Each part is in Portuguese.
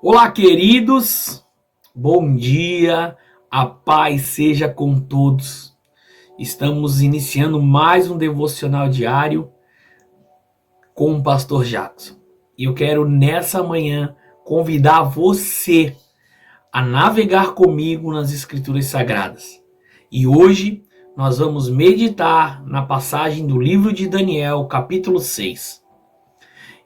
Olá, queridos, bom dia, a paz seja com todos. Estamos iniciando mais um devocional diário com o pastor Jackson. E eu quero nessa manhã convidar você a navegar comigo nas Escrituras Sagradas. E hoje nós vamos meditar na passagem do livro de Daniel, capítulo 6.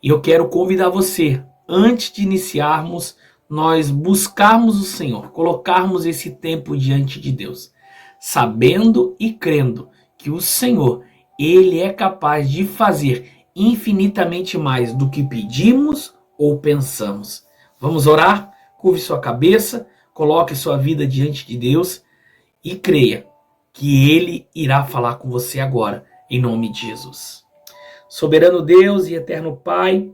E eu quero convidar você, antes de iniciarmos, nós buscarmos o Senhor, colocarmos esse tempo diante de Deus, sabendo e crendo que o Senhor, Ele é capaz de fazer infinitamente mais do que pedimos ou pensamos. Vamos orar? Curve sua cabeça, coloque sua vida diante de Deus e creia que Ele irá falar com você agora, em nome de Jesus. Soberano Deus e eterno Pai,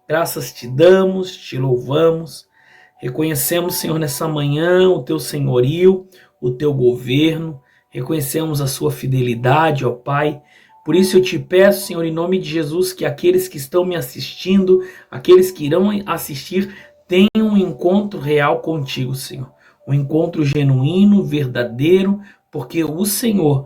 graças te damos, te louvamos, reconhecemos, Senhor, nessa manhã o teu senhorio, o teu governo, reconhecemos a sua fidelidade, ó Pai. Por isso eu te peço, Senhor, em nome de Jesus, que aqueles que estão me assistindo, aqueles que irão assistir, tenham um encontro real contigo, Senhor. Um encontro genuíno, verdadeiro, porque o Senhor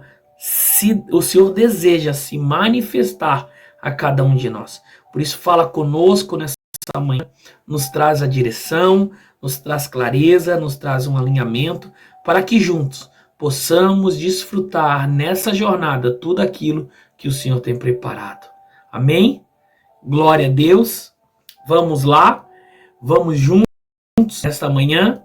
deseja se manifestar a cada um de nós. Por isso fala conosco nessa manhã, nos traz a direção, nos traz clareza, nos traz um alinhamento, para que juntos possamos desfrutar nessa jornada tudo aquilo que o Senhor tem preparado. Amém? Glória a Deus. Vamos lá, vamos juntos nesta manhã.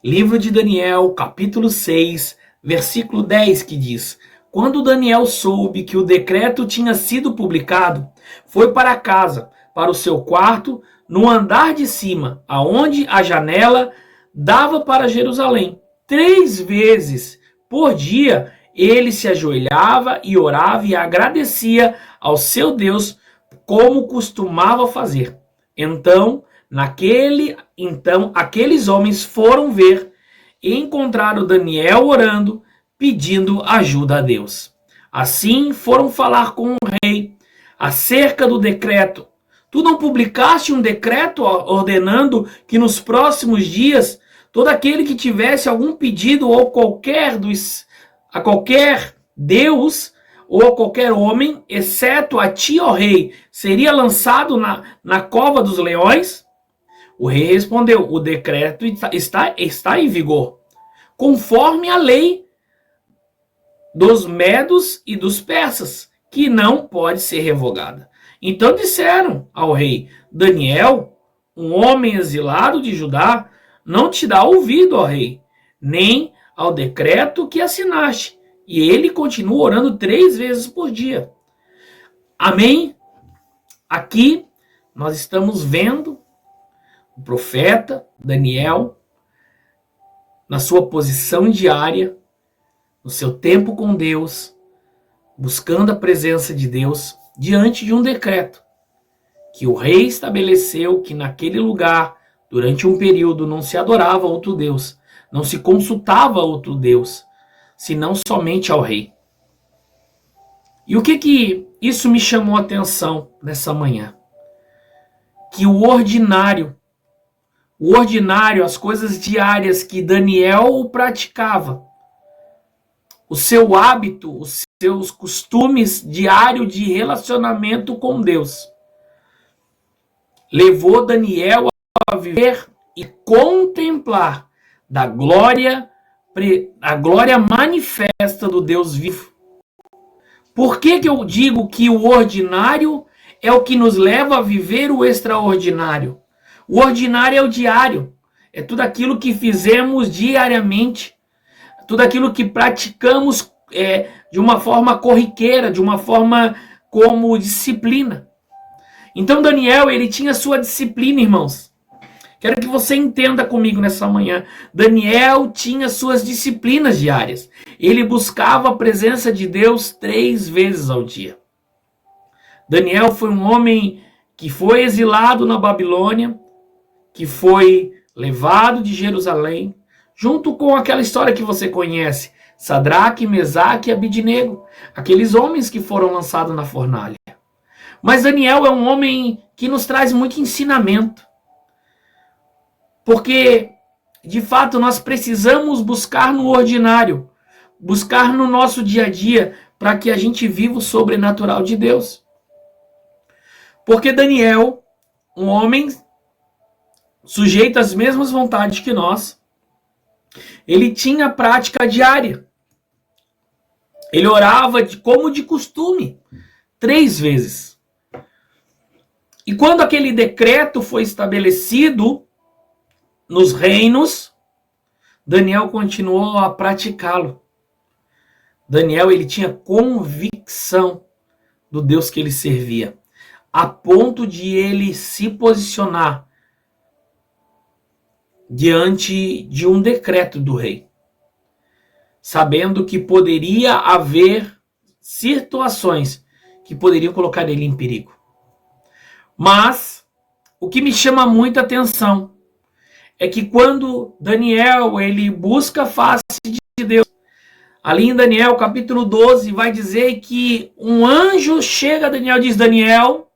Livro de Daniel, capítulo 6, versículo 10, que diz: Quando Daniel soube que o decreto tinha sido publicado, foi para casa, para o seu quarto, no andar de cima, aonde a janela dava para Jerusalém. 3 vezes por dia ele se ajoelhava e orava e agradecia ao seu Deus, como costumava fazer. Então aqueles homens foram ver e encontraram Daniel orando, pedindo ajuda a Deus. Assim foram falar com o rei acerca do decreto. Tu não publicaste um decreto ordenando que nos próximos dias todo aquele que tivesse algum pedido ou a qualquer Deus ou a qualquer homem, exceto a ti, ó rei, seria lançado na cova dos leões? O rei respondeu: o decreto está em vigor, conforme a lei dos medos e dos persas, que não pode ser revogada. Então disseram ao rei: Daniel, um homem exilado de Judá, não te dá ouvido, ó rei, nem ao decreto que assinaste. E ele continua orando 3 vezes por dia. Amém? Aqui nós estamos vendo o profeta Daniel na sua posição diária, no seu tempo com Deus, buscando a presença de Deus, diante de um decreto que o rei estabeleceu, que naquele lugar, durante um período, não se adorava outro Deus, não se consultava outro Deus, senão somente ao rei. E o que isso me chamou a atenção nessa manhã? Que o ordinário, as coisas diárias que Daniel praticava, o seu hábito, os seus costumes diários de relacionamento com Deus, levou Daniel a viver e contemplar a glória manifesta do Deus vivo. Por que eu digo que o ordinário é o que nos leva a viver o extraordinário? O ordinário é o diário, é tudo aquilo que fizemos diariamente, tudo aquilo que praticamos de uma forma corriqueira, de uma forma como disciplina. Então Daniel, ele tinha sua disciplina, irmãos. Quero que você entenda comigo nessa manhã. Daniel tinha suas disciplinas diárias. Ele buscava a presença de Deus 3 vezes ao dia. Daniel foi um homem que foi exilado na Babilônia, que foi levado de Jerusalém, junto com aquela história que você conhece, Sadraque, Mesaque e Abidnego, aqueles homens que foram lançados na fornalha. Mas Daniel é um homem que nos traz muito ensinamento. Porque, de fato, nós precisamos buscar no ordinário, buscar no nosso dia a dia, para que a gente viva o sobrenatural de Deus. Porque Daniel, um homem sujeito às mesmas vontades que nós, ele tinha prática diária. Ele orava como de costume, 3 vezes. E quando aquele decreto foi estabelecido nos reinos, Daniel continuou a praticá-lo. Daniel, ele tinha convicção do Deus que ele servia, a ponto de ele se posicionar diante de um decreto do rei, sabendo que poderia haver situações que poderiam colocar ele em perigo. Mas o que me chama muita atenção é que quando Daniel ele busca a face de Deus, ali em Daniel capítulo 12 vai dizer que um anjo chega a Daniel e diz: Daniel,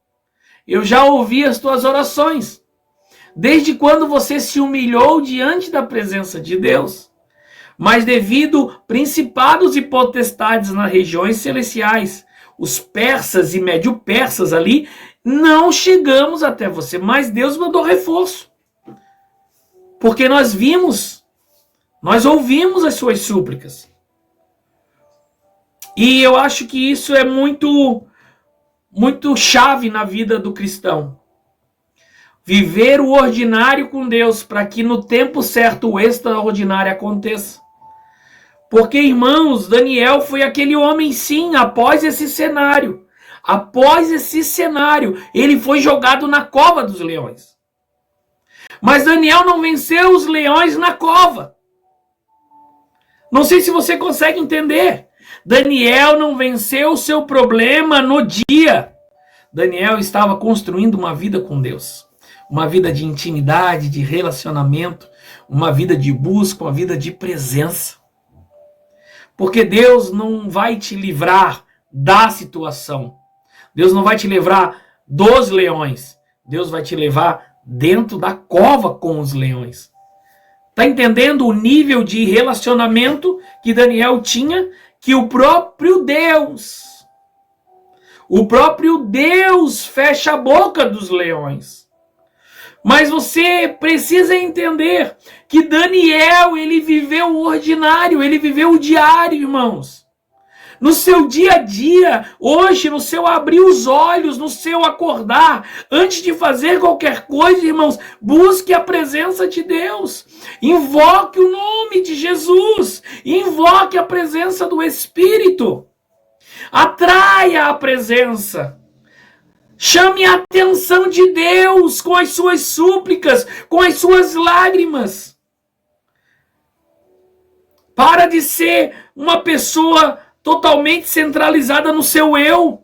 eu já ouvi as tuas orações, desde quando você se humilhou diante da presença de Deus. Mas devido principados e potestades nas regiões celestiais, os persas e médio-persas ali, não chegamos até você, mas Deus mandou reforço. Porque nós ouvimos as suas súplicas. E eu acho que isso é muito chave na vida do cristão. Viver o ordinário com Deus, para que no tempo certo o extraordinário aconteça. Porque, irmãos, Daniel foi aquele homem, sim, após esse cenário. Após esse cenário, ele foi jogado na cova dos leões. Mas Daniel não venceu os leões na cova. Não sei se você consegue entender. Daniel não venceu o seu problema no dia. Daniel estava construindo uma vida com Deus. Uma vida de intimidade, de relacionamento, uma vida de busca, uma vida de presença. Porque Deus não vai te livrar da situação. Deus não vai te livrar dos leões. Deus vai te levar dentro da cova com os leões. Está entendendo o nível de relacionamento que Daniel tinha? Que o próprio Deus fecha a boca dos leões. Mas você precisa entender que Daniel, ele viveu o ordinário, ele viveu o diário, irmãos. No seu dia a dia, hoje, no seu abrir os olhos, no seu acordar, antes de fazer qualquer coisa, irmãos, busque a presença de Deus. Invoque o nome de Jesus. Invoque a presença do Espírito. Atraia a presença. Chame a atenção de Deus com as suas súplicas, com as suas lágrimas. Para de ser uma pessoa totalmente centralizada no seu eu.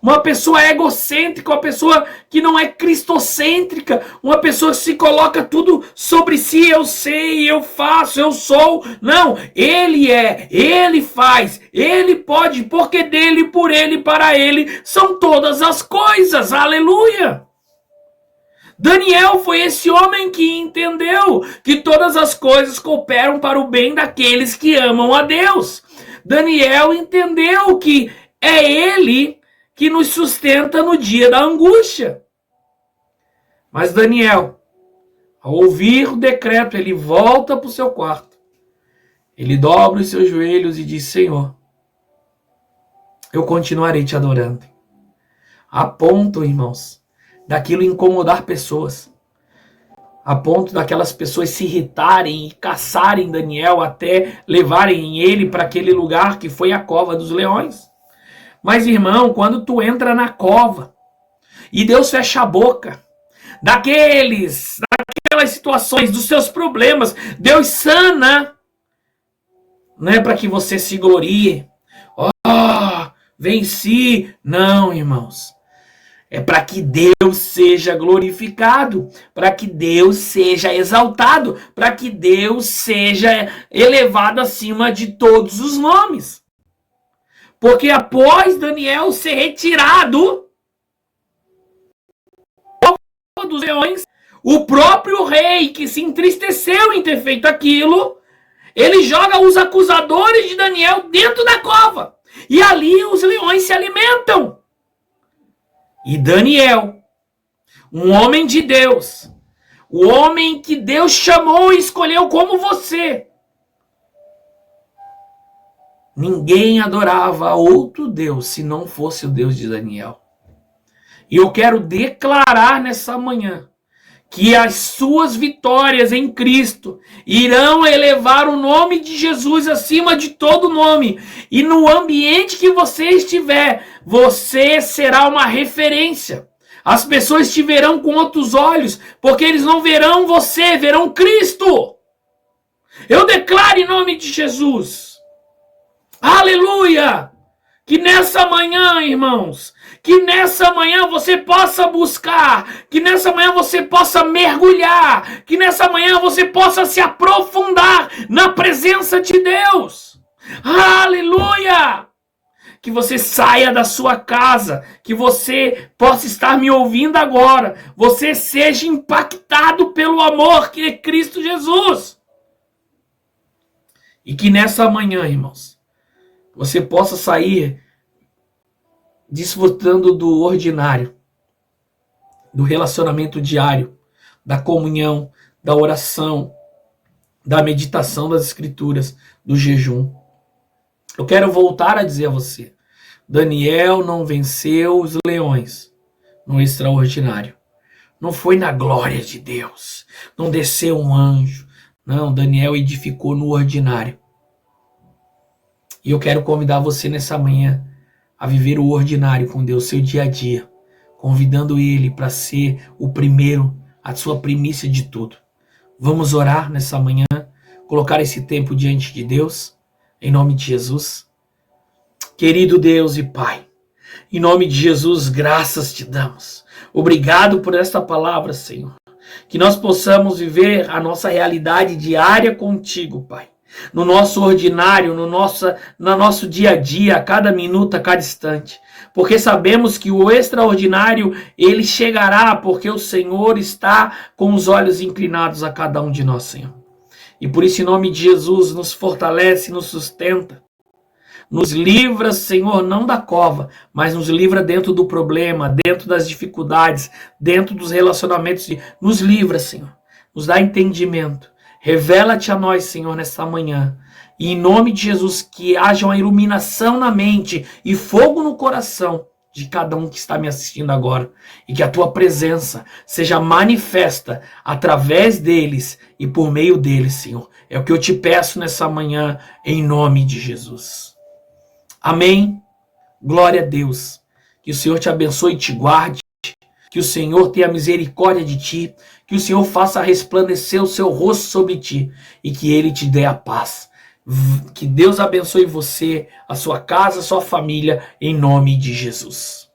Uma pessoa egocêntrica, uma pessoa que não é cristocêntrica, uma pessoa que se coloca tudo sobre si, eu sei, eu faço, eu sou. Não, ele é, ele faz, ele pode, porque dele, por ele, para ele, são todas as coisas, aleluia. Daniel foi esse homem que entendeu que todas as coisas cooperam para o bem daqueles que amam a Deus. Daniel entendeu que é ele que nos sustenta no dia da angústia. Mas Daniel, ao ouvir o decreto, ele volta para o seu quarto. Ele dobra os seus joelhos e diz: Senhor, eu continuarei te adorando. A ponto, irmãos, daquilo incomodar pessoas. A ponto daquelas pessoas se irritarem e caçarem Daniel até levarem ele para aquele lugar que foi a cova dos leões. Mas, irmão, quando tu entra na cova e Deus fecha a boca daquelas situações, dos seus problemas, Deus sana, não é para que você se glorie. Venci. Não, irmãos. É para que Deus seja glorificado, para que Deus seja exaltado, para que Deus seja elevado acima de todos os nomes. Porque após Daniel ser retirado dos leões, O próprio rei, que se entristeceu em ter feito aquilo, ele joga os acusadores de Daniel dentro da cova. E ali os leões se alimentam. E Daniel, um homem de Deus, o homem que Deus chamou e escolheu como você, ninguém adorava outro Deus se não fosse o Deus de Daniel. E eu quero declarar nessa manhã que as suas vitórias em Cristo irão elevar o nome de Jesus acima de todo nome. E no ambiente que você estiver, você será uma referência. As pessoas te verão com outros olhos, porque eles não verão você, verão Cristo. Eu declaro em nome de Jesus. Aleluia! Que nessa manhã, irmãos, que nessa manhã você possa buscar, que nessa manhã você possa mergulhar, que nessa manhã você possa se aprofundar na presença de Deus. Aleluia! Que você saia da sua casa, que você possa estar me ouvindo agora, você seja impactado pelo amor que é Cristo Jesus. E que nessa manhã, irmãos, você possa sair desfrutando do ordinário, do relacionamento diário, da comunhão, da oração, da meditação das Escrituras, do jejum. Eu quero voltar a dizer a você, Daniel não venceu os leões no extraordinário. Não foi na glória de Deus, não desceu um anjo. Não, Daniel edificou no ordinário. E eu quero convidar você nessa manhã a viver o ordinário com Deus, seu dia a dia, convidando Ele para ser o primeiro, a sua primícia de tudo. Vamos orar nessa manhã, colocar esse tempo diante de Deus, em nome de Jesus. Querido Deus e Pai, em nome de Jesus, graças te damos. Obrigado por esta palavra, Senhor. Que nós possamos viver a nossa realidade diária contigo, Pai. No nosso ordinário, no nosso dia a dia, a cada minuto, a cada instante. Porque sabemos que o extraordinário, ele chegará, porque o Senhor está com os olhos inclinados a cada um de nós, Senhor. E por isso, em nome de Jesus, nos fortalece, nos sustenta. Nos livra, Senhor, não da cova, mas nos livra dentro do problema, dentro das dificuldades, dentro dos relacionamentos. Nos livra, Senhor. Nos dá entendimento. Revela-te a nós, Senhor, nesta manhã. E em nome de Jesus, que haja uma iluminação na mente e fogo no coração de cada um que está me assistindo agora. E que a tua presença seja manifesta através deles e por meio deles, Senhor. É o que eu te peço nessa manhã, em nome de Jesus. Amém. Glória a Deus. Que o Senhor te abençoe e te guarde. Que o Senhor tenha misericórdia de ti. Que o Senhor faça resplandecer o seu rosto sobre ti. E que Ele te dê a paz. Que Deus abençoe você, a sua casa, a sua família, em nome de Jesus.